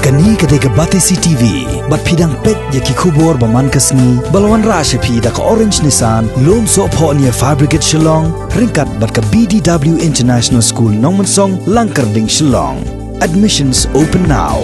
Kani kadega Batesi TV, bat pidang pet yaki kubor baman kasni, balawan rasha pi da ka Orange Nissan, lom so po niya Fabricate Shillong, ringkat bat ka BDW International School Nongmansong, Langkarding Shillong. Admissions open now.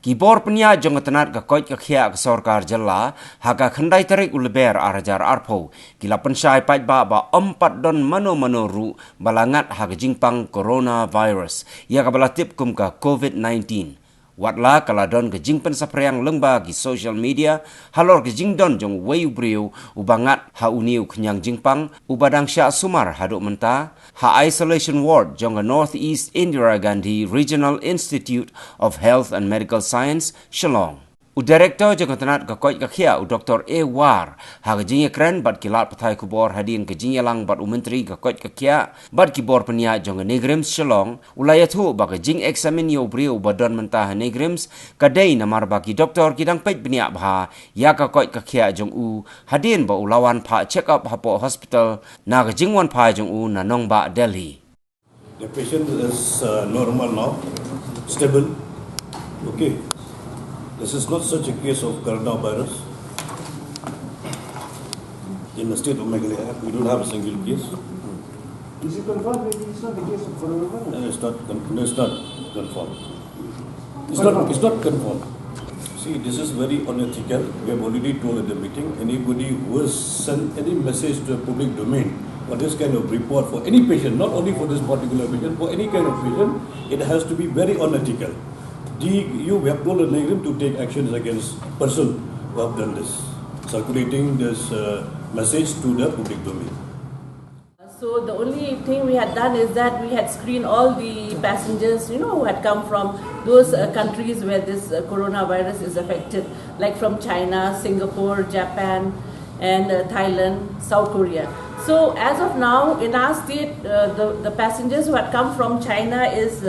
Kibor penia jong tenat ka koit ka khia ka sarkar jalla haga khandai tarik ulber arajar arpo kila pensai pai ba 4 don mano ru balangat haga jingpang coronavirus ya ka balatip kum ka COVID-19 watla kala don ka jingpen sapreang lengba gi social media halor ka jingdon jong wei ubriu ubangat ha uniu knyang jingpang ubadang sya sumar haduk menta ha isolation ward jong ka Northeast Indira Gandhi Regional Institute of Health and Medical Science Shillong Director jong tenat ka koit ka khia Dr. A War ha ka jing kren bat kilat pathai kubor hadin ka jing lang bat menteri ka koit ka khia bat kibor penia jong negrims Shillong ulayathu ba ka jing examine yo brio badon mentah negrims ka dei namar ba ki doktor kidang pet penia bha ya ka koit ka khia jong u hadin ba ulawan pha check up hapo hospital na ka jingwan pha jong u na nong ba Delhi. The patient is normal now, stable. Okay. This is not such a case of coronavirus. In the state of Meghalaya, we don't have a single case. Is it confirmed that it's not the case of coronavirus? No, it's not confirmed. It's not confirmed. See, this is very unethical. We have already told at the meeting, anybody who has sent any message to a public domain or this kind of report for any patient, not only for this particular patient, for any kind of patient, it has to be very unethical. We have told the Negrim to take actions against person who have done this, circulating this message to the public domain. So the only thing we had done is that we had screened all the passengers, who had come from those countries where this coronavirus is affected, like from China, Singapore, Japan, and Thailand, South Korea. So as of now, in our state, the passengers who had come from China is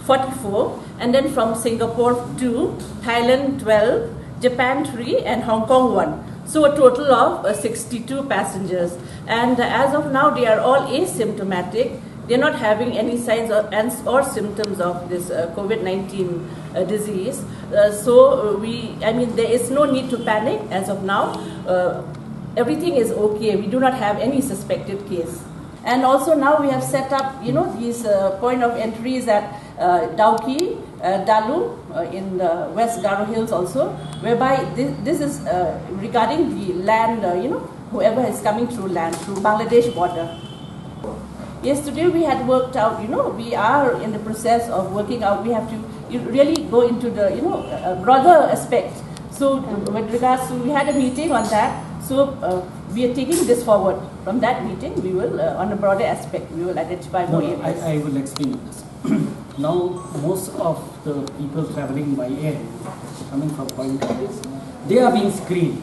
44, and then from Singapore 2, Thailand 12, Japan 3, and Hong Kong 1. So a total of 62 passengers. And as of now, they are all asymptomatic. They're not having any signs or symptoms of this COVID-19 disease. There is no need to panic as of now. Everything is okay. We do not have any suspected case. And also now we have set up, these point of entries at Dauki, Dalu, in the West Garo Hills also, whereby this is regarding the land, whoever is coming through land, through Bangladesh border. Yesterday we had worked out, we are in the process of working out, we have to really go into the, broader aspect. So with regards to, we had a meeting on that, so we are taking this forward. From that meeting, we will, on a broader aspect, we will identify more areas. I will explain this. Now, most of the people traveling by air, coming from foreign countries, they are being screened.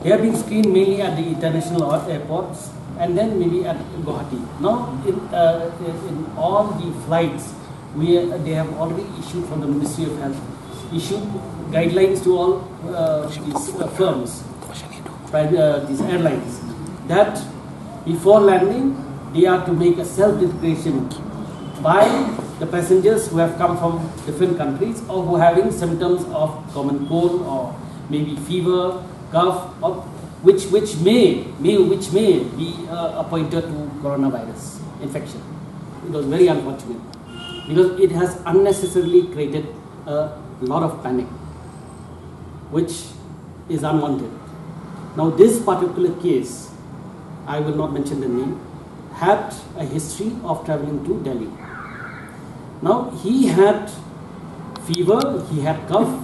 They are being screened mainly at the international airports and then maybe at Guwahati. Now, in all the flights, they have already issued from the Ministry of Health, issued guidelines to all these firms, these airlines, that before landing, they are to make a self-declaration by the passengers who have come from different countries or who are having symptoms of common cold or maybe fever, cough, or which may be pointer to coronavirus infection. It was very unfortunate because it has unnecessarily created a lot of panic, which is unwanted. Now, this particular case, I will not mention the name, had a history of traveling to Delhi. Now, he had fever, he had cough,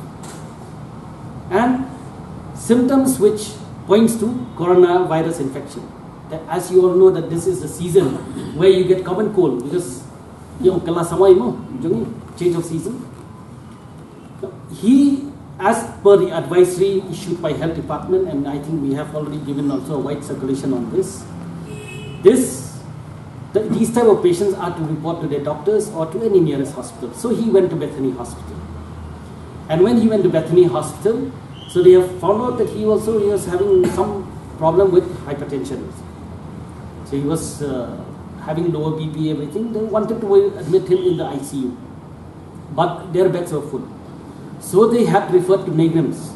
and symptoms which points to coronavirus infection. As you all know that this is the season where you get common cold because change of season. He, as per the advisory issued by Health Department, and I think we have already given also a wide circulation on this, these type of patients are to report to their doctors or to any nearest hospital. So he went to Bethany Hospital. And when he went to Bethany Hospital, so they have found out that he was having some problem with hypertension. So he was having lower BP, everything. They wanted to admit him in the ICU. but their beds were full. So they had referred to Nagrims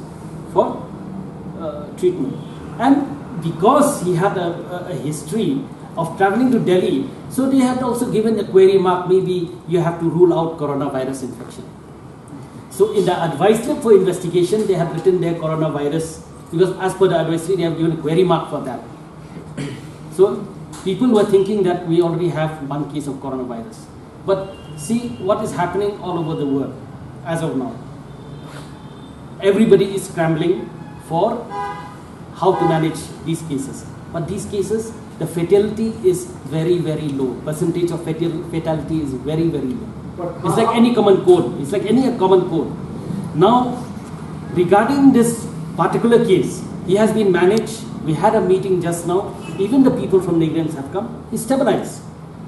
for treatment. And because he had a history of traveling to Delhi, so they had also given a query mark, maybe you have to rule out coronavirus infection. So in the advisory for investigation, they had written their coronavirus, because as per the advisory, they have given a query mark for that. So people were thinking that we already have one case of coronavirus. But see what is happening all over the world as of now. Everybody is scrambling for how to manage these cases. But these cases, the fatality is very, very low. Percentage of fatality is very, very low. It's like any common cold. It's like any common cold. Now, regarding this particular case, he has been managed. We had a meeting just now. Even the people from Nagrims have come. He's stabilized.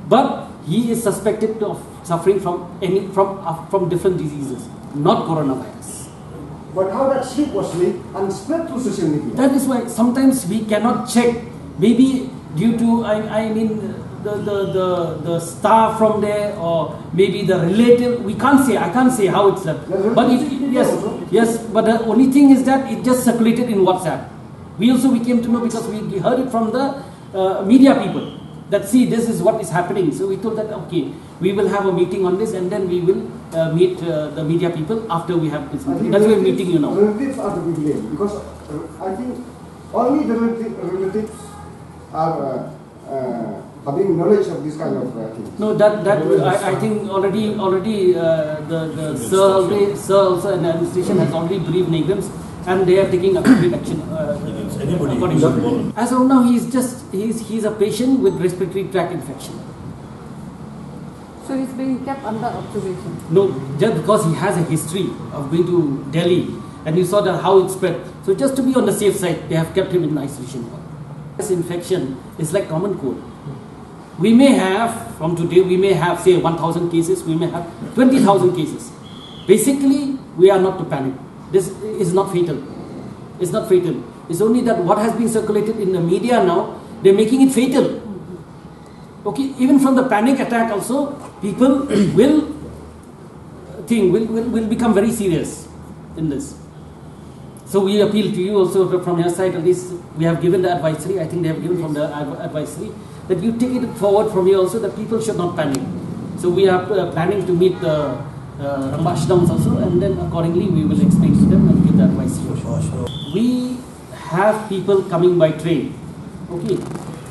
But he is suspected of suffering from different diseases, not coronavirus. But how that slip was leaked and spread through social media? That is why sometimes we cannot check. Maybe due to the staff from there, or maybe the relative. We can't say. I can't say how it's done. But yes. But the only thing is that it just circulated in WhatsApp. We came to know because we heard it from the media people. That see, this is what is happening. So we thought that okay, we will have a meeting on this, and then we will meet the media people after we have this meeting. That's why we're meeting you now. Relatives are to be blamed because I think only the relatives are having knowledge of this kind of things. No, I think already the Sir also and the administration has already briefed Nagrims, and they are taking appropriate action. Accordingly. As of now, he's a patient with respiratory tract infection. So he's being kept under observation? No, just because he has a history of going to Delhi, and you saw that how it spread. So just to be on the safe side, they have kept him in isolation. This infection is like common cold. We may have, from today, we may have say 1,000 cases, we may have 20,000 cases. Basically, we are not to panic. This is not fatal. It's not fatal. It's only that what has been circulated in the media now, they're making it fatal. Okay, even from the panic attack also, people will become very serious in this. So we appeal to you also from your side, at least we have given the advisory, I think they have given from the advisory, that you take it forward from here also, that people should not panic. So we are planning to meet the Rambashdams also, and then accordingly we will explain to them and give the advice. We have people coming by train, okay,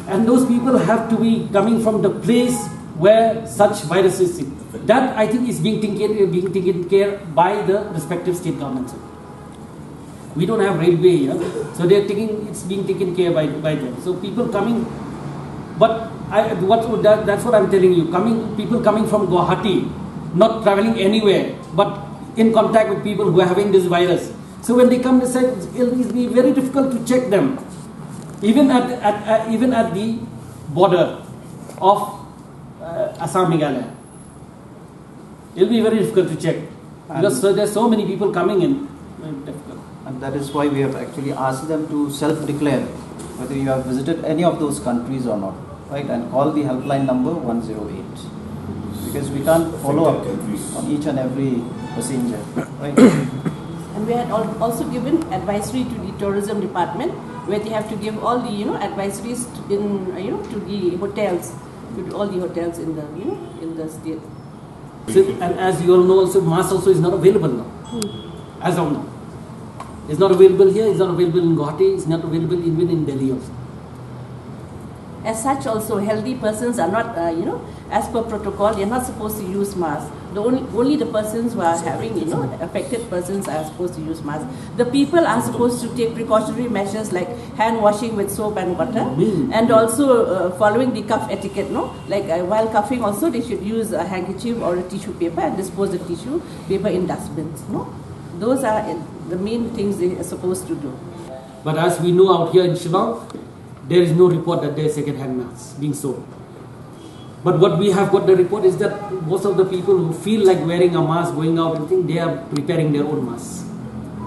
and those people have to be coming from the place where such virus is. That I think is being taken care by the respective state governments. We don't have railway here, so it's being taken care by them. So people coming, but that's what I'm telling you. People coming from Guwahati, not traveling anywhere, but in contact with people who are having this virus. So when they come, they say it will be very difficult to check them, even at the border of Assam, Meghalaya. It will be very difficult to check because there's so many people coming in. Very difficult. And that is why we have actually asked them to self-declare whether you have visited any of those countries or not, right? And call the helpline number 108, because we can't follow up on each and every passenger, right? And we had also given advisory to the tourism department, where they have to give all the advisories to the hotels, to all the hotels in the in the state. So, and as you all know, also mask also is not available now. As of now, it's not available here. It's not available in Guwahati. It's not available even in Delhi also. As such, also healthy persons are not, as per protocol, they are not supposed to use masks. Only the persons who are having, affected persons are supposed to use masks. The people are supposed to take precautionary measures like hand washing with soap and water, and also following the cuff etiquette. Like while cuffing, also they should use a handkerchief or a tissue paper and dispose the tissue paper in dustbins. Those are the main things they are supposed to do. But as we know out here in Shillong, there is no report that there is second-hand masks being sold. But what we have got the report is that most of the people who feel like wearing a mask, going out and things, they are preparing their own masks.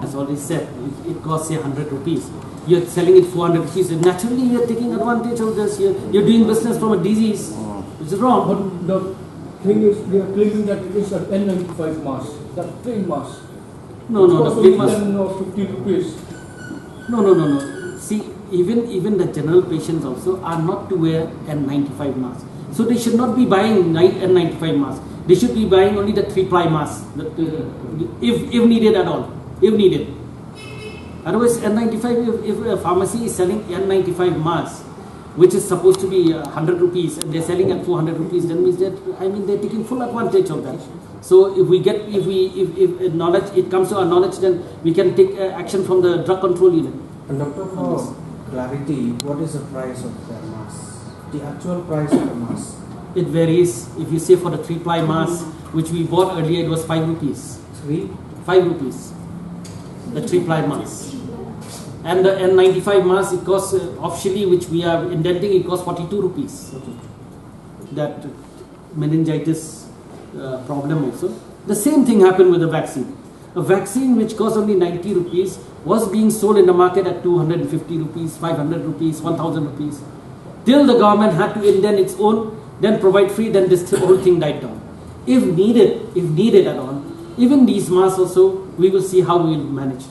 As already said, it costs say 100 rupees. You're selling it 400 rupees. And naturally, you're taking advantage of this. You're doing business from a disease, which is wrong. But thing is, they are claiming that it is an N95 mask, that plain mask. No, It no, costs the only plain mask. 10 or 50 rupees. No. See, even the general patients also are not to wear N95 mask. So they should not be buying N95 mask. They should be buying only the 3-ply mask, if needed at all, if needed. Otherwise, N95, if a pharmacy is selling N95 mask, which is supposed to be 100 rupees, and they're selling at 400 rupees, then means that, they're taking full advantage of that. So if knowledge, it comes to our knowledge, then we can take action from the drug control unit. And doctor, for clarity, what is the price of the mask? The actual price of the mask? It varies. If you say for the 3-ply mask, which we bought earlier, it was 5 rupees. 5 rupees. The 3-ply mask. And the N95 mask, it costs officially, which we are indenting, it costs 42 rupees. That meningitis problem also. The same thing happened with the vaccine. A vaccine which cost only 90 rupees was being sold in the market at 250 rupees, 500 rupees, 1000 rupees. Till the government had to indent its own, then provide free, then this whole thing died down. If needed at all, even these masks also, we will see how we will manage.